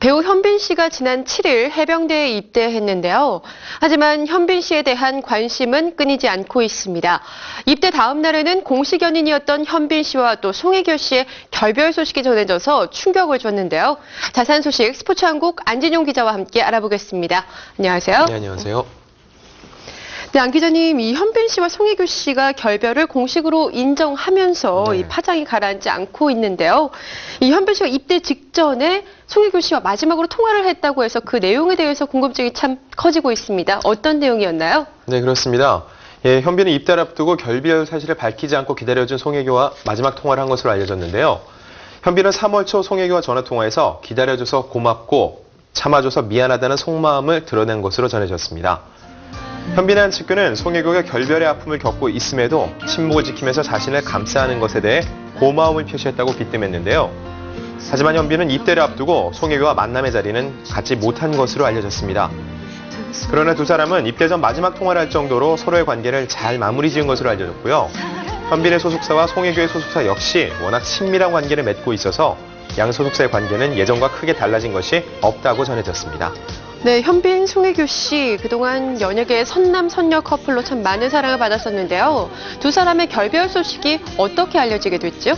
배우 현빈 씨가 지난 7일 해병대에 입대했는데요. 하지만 현빈 씨에 대한 관심은 끊이지 않고 있습니다. 입대 다음 날에는 공식 연인이었던 현빈 씨와 또 송혜교 씨의 결별 소식이 전해져서 충격을 줬는데요. 자세한 소식 스포츠한국 안진용 기자와 함께 알아보겠습니다. 안녕하세요. 네, 안녕하세요. 네, 안 기자님, 이 현빈 씨와 송혜교 씨가 결별을 공식으로 인정하면서 이 파장이 가라앉지 않고 있는데요. 이 현빈 씨가 입대 직전에 송혜교 씨와 마지막으로 통화를 했다고 해서 그 내용에 대해서 궁금증이 참 커지고 있습니다. 어떤 내용이었나요? 네, 그렇습니다. 현빈은 입대를 앞두고 결별 사실을 밝히지 않고 기다려준 송혜교와 마지막 통화를 한 것으로 알려졌는데요. 현빈은 3월 초 송혜교와 전화통화에서 기다려줘서 고맙고 참아줘서 미안하다는 속마음을 드러낸 것으로 전해졌습니다. 현빈의 한 측근은 송혜교가 결별의 아픔을 겪고 있음에도 침묵을 지키면서 자신을 감싸는 것에 대해 고마움을 표시했다고 빗대했는데요. 하지만 현빈은 입대를 앞두고 송혜교와 만남의 자리는 갖지 못한 것으로 알려졌습니다. 그러나 두 사람은 입대 전 마지막 통화를 할 정도로 서로의 관계를 잘 마무리 지은 것으로 알려졌고요. 현빈의 소속사와 송혜교의 소속사 역시 워낙 친밀한 관계를 맺고 있어서 양 소속사의 관계는 예전과 크게 달라진 것이 없다고 전해졌습니다. 네, 현빈, 송혜교 씨 그동안 연예계의 선남, 선녀 커플로 참 많은 사랑을 받았었는데요. 두 사람의 결별 소식이 어떻게 알려지게 됐죠?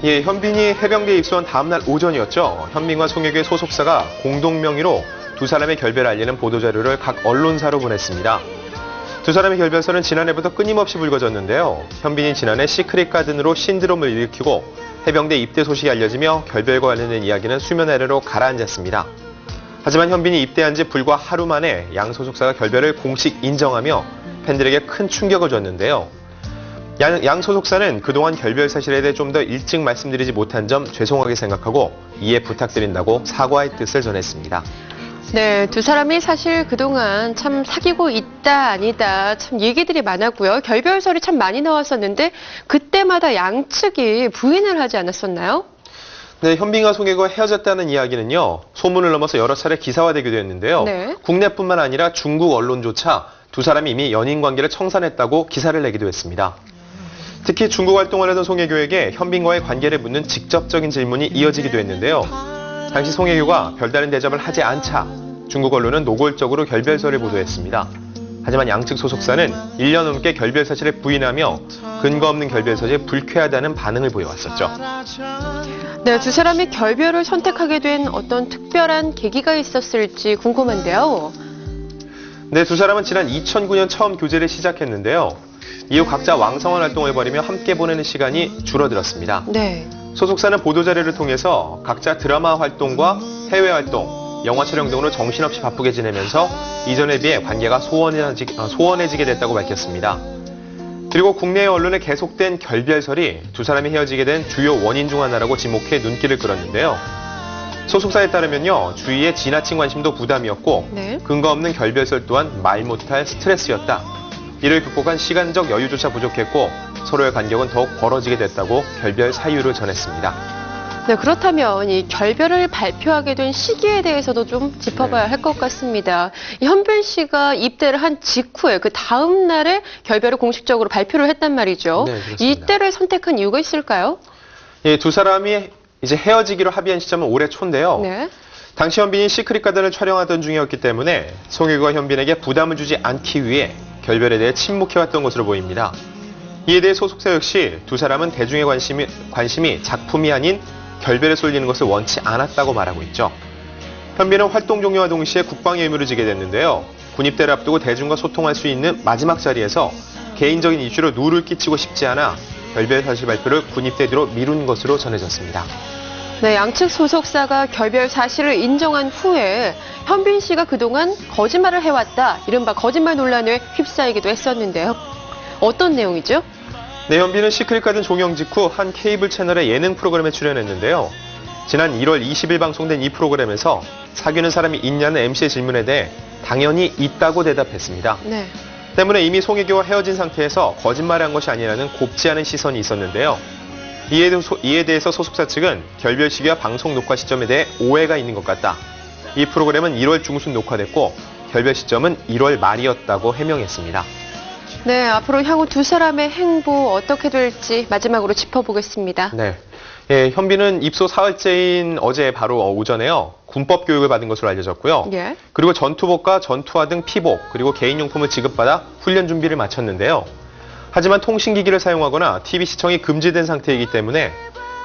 현빈이 해병대에 입소한 다음 날 오전이었죠. 현빈과 송혜교의 소속사가 공동 명의로 두 사람의 결별을 알리는 보도자료를 각 언론사로 보냈습니다. 두 사람의 결별설은 지난해부터 끊임없이 불거졌는데요. 현빈이 지난해 시크릿 가든으로 신드롬을 일으키고 해병대 입대 소식이 알려지며 결별과 관련된 이야기는 수면 아래로 가라앉았습니다. 하지만 현빈이 입대한 지 불과 하루 만에 양 소속사가 결별을 공식 인정하며 팬들에게 큰 충격을 줬는데요. 양 소속사는 그동안 결별 사실에 대해 좀 더 일찍 말씀드리지 못한 점 죄송하게 생각하고 이해 부탁드린다고 사과의 뜻을 전했습니다. 네, 두 사람이 사실 그동안 참 사귀고 있다 아니다 참 얘기들이 많았고요. 결별설이 참 많이 나왔었는데 그때마다 양측이 부인을 하지 않았었나요? 네, 현빈과 송혜교가 헤어졌다는 이야기는요, 소문을 넘어서 여러 차례 기사화되기도 했는데요. 네. 국내뿐만 아니라 중국 언론조차 두 사람이 이미 연인 관계를 청산했다고 기사를 내기도 했습니다. 특히 중국 활동을 하던 송혜교에게 현빈과의 관계를 묻는 직접적인 질문이 이어지기도 했는데요. 당시 송혜교가 별다른 대접을 하지 않자 중국 언론은 노골적으로 결별설을 보도했습니다. 하지만 양측 소속사는 1년 넘게 결별 사실을 부인하며 근거 없는 결별설이 불쾌하다는 반응을 보여왔었죠. 네, 두 사람이 결별을 선택하게 된 어떤 특별한 계기가 있었을지 궁금한데요. 네, 두 사람은 지난 2009년 처음 교제를 시작했는데요. 이후 각자 왕성한 활동을 벌이며 함께 보내는 시간이 줄어들었습니다. 네. 소속사는 보도자료를 통해서 각자 드라마 활동과 해외 활동, 영화 촬영 등으로 정신없이 바쁘게 지내면서 이전에 비해 관계가 소원해지게 됐다고 밝혔습니다. 그리고 국내 언론에 계속된 결별설이 두 사람이 헤어지게 된 주요 원인 중 하나라고 지목해 눈길을 끌었는데요. 소속사에 따르면요, 주위의 지나친 관심도 부담이었고 네. 근거 없는 결별설 또한 말 못할 스트레스였다. 이를 극복한 시간적 여유조차 부족했고 서로의 간격은 더욱 벌어지게 됐다고 결별 사유를 전했습니다. 네, 그렇다면 이 결별을 발표하게 된 시기에 대해서도 좀 짚어봐야 할 것 같습니다. 이 현빈 씨가 입대를 한 직후에 그 다음 날에 결별을 공식적으로 발표를 했단 말이죠. 네, 그렇습니다. 이때를 선택한 이유가 있을까요? 두 사람이 이제 헤어지기로 합의한 시점은 올해 초인데요. 네. 당시 현빈이 시크릿 가든을 촬영하던 중이었기 때문에 송혜교가 현빈에게 부담을 주지 않기 위해 결별에 대해 침묵해왔던 것으로 보입니다. 이에 대해 소속사 역시 두 사람은 대중의 관심이 작품이 아닌 결별에 쏠리는 것을 원치 않았다고 말하고 있죠. 현빈은 활동 종료와 동시에 국방의 의무를 지게 됐는데요. 군입대를 앞두고 대중과 소통할 수 있는 마지막 자리에서 개인적인 이슈로 누를 끼치고 싶지 않아 결별 사실 발표를 군입대 뒤로 미룬 것으로 전해졌습니다. 네, 양측 소속사가 결별 사실을 인정한 후에 현빈 씨가 그동안 거짓말을 해왔다, 이른바 거짓말 논란에 휩싸이기도 했었는데요. 어떤 내용이죠? 네, 현빈은 시크릿 가든 종영 직후 한 케이블 채널의 예능 프로그램에 출연했는데요. 지난 1월 20일 방송된 이 프로그램에서 사귀는 사람이 있냐는 MC의 질문에 대해 당연히 있다고 대답했습니다. 네. 때문에 이미 송혜교와 헤어진 상태에서 거짓말을 한 것이 아니라는 곱지 않은 시선이 있었는데요. 이에 대해서 소속사 측은 결별 시기와 방송 녹화 시점에 대해 오해가 있는 것 같다. 이 프로그램은 1월 중순 녹화됐고 결별 시점은 1월 말이었다고 해명했습니다. 네, 앞으로 향후 두 사람의 행보 어떻게 될지 마지막으로 짚어보겠습니다. 네, 현빈은 입소 사흘째인 어제 바로 오전에요. 군법 교육을 받은 것으로 알려졌고요. 예. 그리고 전투복과 전투화 등 피복, 그리고 개인용품을 지급받아 훈련 준비를 마쳤는데요. 하지만 통신기기를 사용하거나 TV 시청이 금지된 상태이기 때문에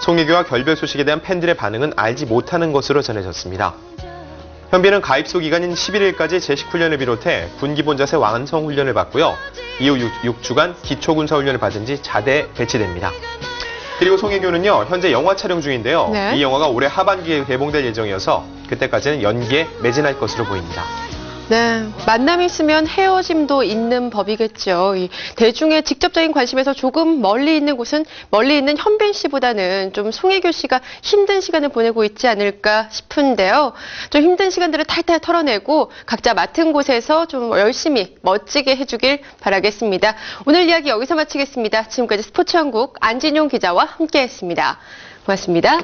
송혜교와 결별 소식에 대한 팬들의 반응은 알지 못하는 것으로 전해졌습니다. 현빈은 가입소 기간인 11일까지 제식 훈련을 비롯해 군기본 자세 완성 훈련을 받고요. 이후 6주간 기초군사훈련을 받은 지 자대에 배치됩니다. 그리고 송혜교는요, 현재 영화 촬영 중인데요. 네. 이 영화가 올해 하반기에 개봉될 예정이어서 그때까지는 연기에 매진할 것으로 보입니다. 네, 만남이 있으면 헤어짐도 있는 법이겠죠. 이 대중의 직접적인 관심에서 조금 멀리 있는 곳은 멀리 있는 현빈 씨보다는 좀 송혜교 씨가 힘든 시간을 보내고 있지 않을까 싶은데요. 좀 힘든 시간들을 탈탈 털어내고 각자 맡은 곳에서 좀 열심히 멋지게 해주길 바라겠습니다. 오늘 이야기 여기서 마치겠습니다. 지금까지 스포츠한국 안진용 기자와 함께했습니다. 고맙습니다.